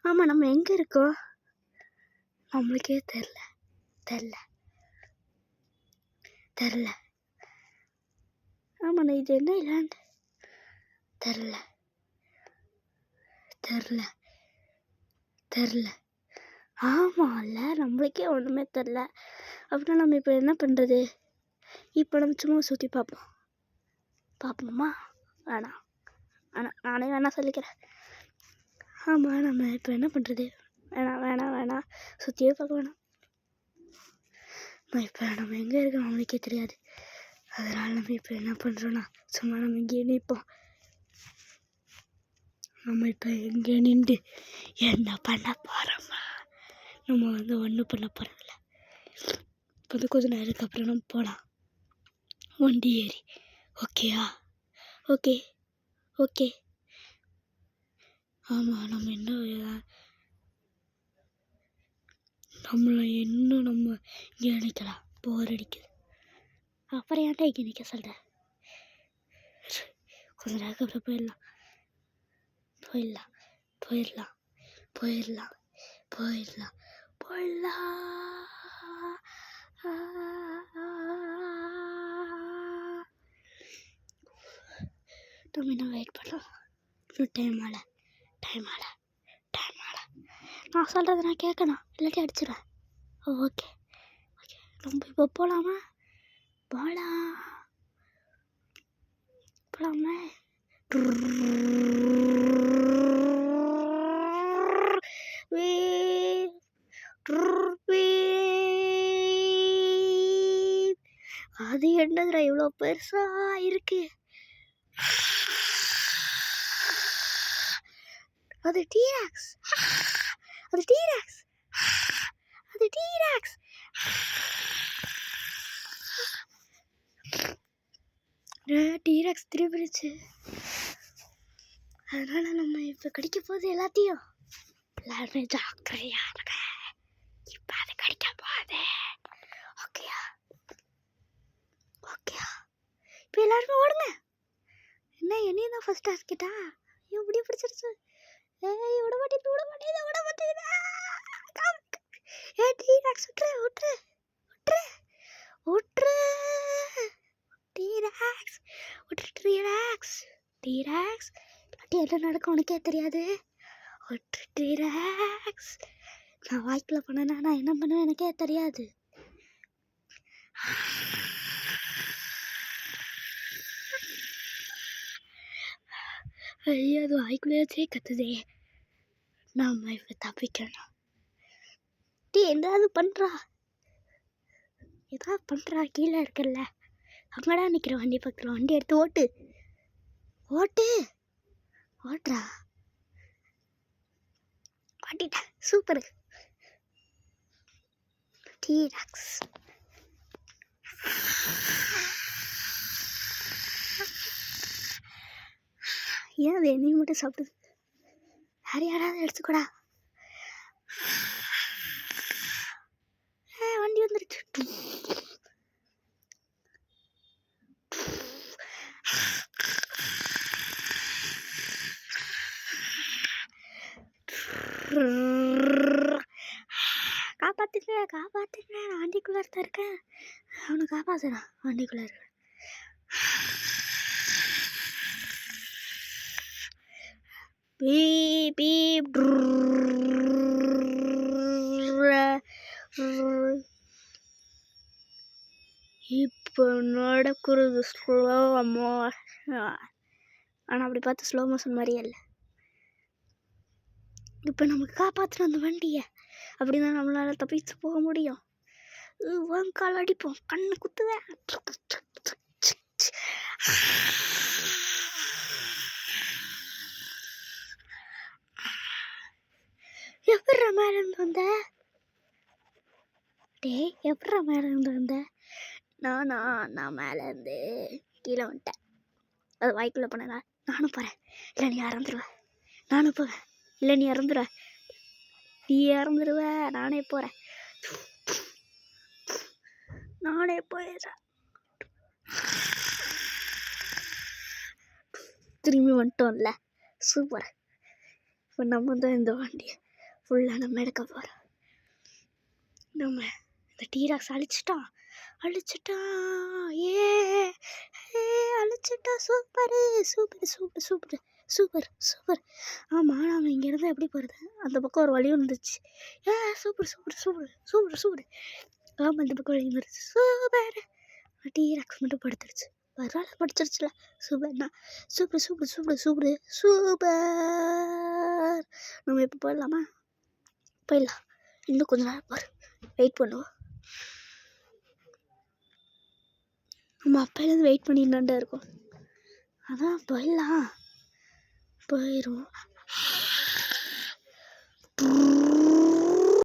ஆமாம், நம்ம எங்கே இருக்கோம் நம்மளுக்கே தெரில. ஆமாண்ணா, இது என்ன இல்லைன்னு தெரில. ஆமாம்ல, நம்மளுக்கே ஒன்றுமே தெரில. அப்படின்னா நம்ம இப்போ என்ன பண்ணுறது? இப்போ நம்ம சும்மா சுற்றி பார்ப்போமா? வேணாம், நானே வேணாம் சொல்லிக்கிறேன். ஆமாம், நம்ம இப்போ என்ன பண்ணுறது? வேணாம் சுற்றியே பார்க்க வேணாம். இப்போ நம்ம எங்கே இருக்கோம் நம்மளுக்கே தெரியாது. அதனால் நம்ம இப்போ என்ன பண்ணுறோன்னா, சும்மா நம்ம இங்கேயே நிற்போம். நம்ம இப்போ எங்கே நின்று என்ன பண்ண போகிறோமா? நம்ம ஒன்றும் பண்ண போகிறதில்ல. இப்போ கொஞ்சம் நேரத்துக்கு அப்புறம் நம்ம போகலாம் வண்டி ஏறி. ஓகேயா? ஓகே. ஆமாம், நம்ம இங்கே நிற்கலாம். போர் அடிக்குது. அப்புறம் ஏன்டா இங்கே நிற்க சொல்கிறேன்? கொஞ்ச நேரத்துக்கு அப்புறம் போயிடலாம். நம்ம இன்னும் வெயிட் பண்ணலாம். இன்னும் டைம் ஆகலை. நான் சொல்கிறத நான் கேட்கணும், இல்லாட்டி அடிச்சிடுவேன். ஓகே. நம்ம இப்போ போகலாமா? போகலாமே. அது என்னதுடா இவ்வளோ பெருசா இருக்கு? அது டீராக்ஸ். டீராக்ஸ் திரும்பிடுச்சு. அதனால நம்ம இப்போ கடிக்க போகுது எல்லாத்தையும். எல்லாருமே ஜாக்கிரதையா இருக்க. இப்போ அது கடிக்க போகுது. ஓகேயா? இப்போ எல்லாருமே ஓடுங்க. என்ன என்னையும் தான் ஃபர்ஸ்ட் ஆஸ்கிட்டா? ஐயோ, இப்படி பிடிச்சிருச்சு. விட மாட்டேங்குது. டீராக்ஸ் விட்டுரு. டீராக்ஸ் என்ன நடக்கும் உனக்கே தெரியாது. டீராக்ஸ், நான் வாய்க்குள்ள பண்ணனா நான் என்ன பண்ணுவேன் எனக்கே தெரியாது. ஐயோ, அது வாய்க்குள்ளே கத்துதே. நம்ம இப்போ தப்பிக்கணும். ஏதாவது பண்றா கீழே இருக்கல்ல, அங்கடா நிற்கிற வண்டி பக்கத்தில். வண்டி எடுத்து ஓட்டுறா. ஓட்டிட்டேன், சூப்பரு. டீராக்ஸ் ஏன் அது என்னையும் மட்டும் சாப்பிடுது? வேற யாராவது எடுத்துக்கூடா. வண்டி வந்துருச்சு. காப்பாத்துங்க, நான் வண்டிக்குள்ள தான் இருக்கேன். அவனை காப்பாத்துறான், வண்டிக்குள்ள இருக்க. இப்போ நடக்கிறது ஸ்லோ மோஷன். ஆனால் அப்படி பார்த்து ஸ்லோ மோஷன் மாதிரியே இல்லை. இப்போ நமக்கு காப்பாற்றுற அந்த வண்டியை, அப்படிதான் நம்மளால தப்பிச்சு போக முடியும். கால் அடிப்போம், கண்ணு குத்துவேன். எப்படா மேலே இருந்து வந்த? நான் மேலே இருந்து கீழே வந்துட்டேன். அது வாய்க்குள்ளே போனேன்னா நானும் போகிறேன். இல்லை நீ இறந்துருவேன். நானும் போவேன். இல்லை நீ இறந்துருவ. நானே போகிறேன். திரும்பி வந்துட்டோம்ல, சூப்பர். இப்போ நம்ம தான் இந்த வண்டியை ஃபுல்லாக நம்ம எடுக்க போகிறோம். நம்ம இந்த டீராக்ஸ் அழிச்சிட்டான். ஏ அழிச்சிட்டா. Super super super super super super. ஆமாம், நம்ம இங்கேருந்து எப்படி போகிறது? அந்த பக்கம் ஒரு வழி வந்துச்சு. Super super super super super. ஆமாம், இந்த பக்கம் வழி வந்துருச்சு. சூப்பர். டீராக்ஸ் மட்டும் படுத்துருச்சு. பரவாயில்ல, படிச்சிருச்சுல. சூப்பர்ண்ணா. Super super super super super. நம்ம இப்போ போயிடலாமா? போயிடலாம். இன்னும் கொஞ்சம் நேரம் பாரு, வெயிட் பண்ணுவோம். நம்ம அப்பையிலேருந்து வெயிட் பண்ணிட்டு இருக்கோம். அதான் போயிடலாம். போயிடும்.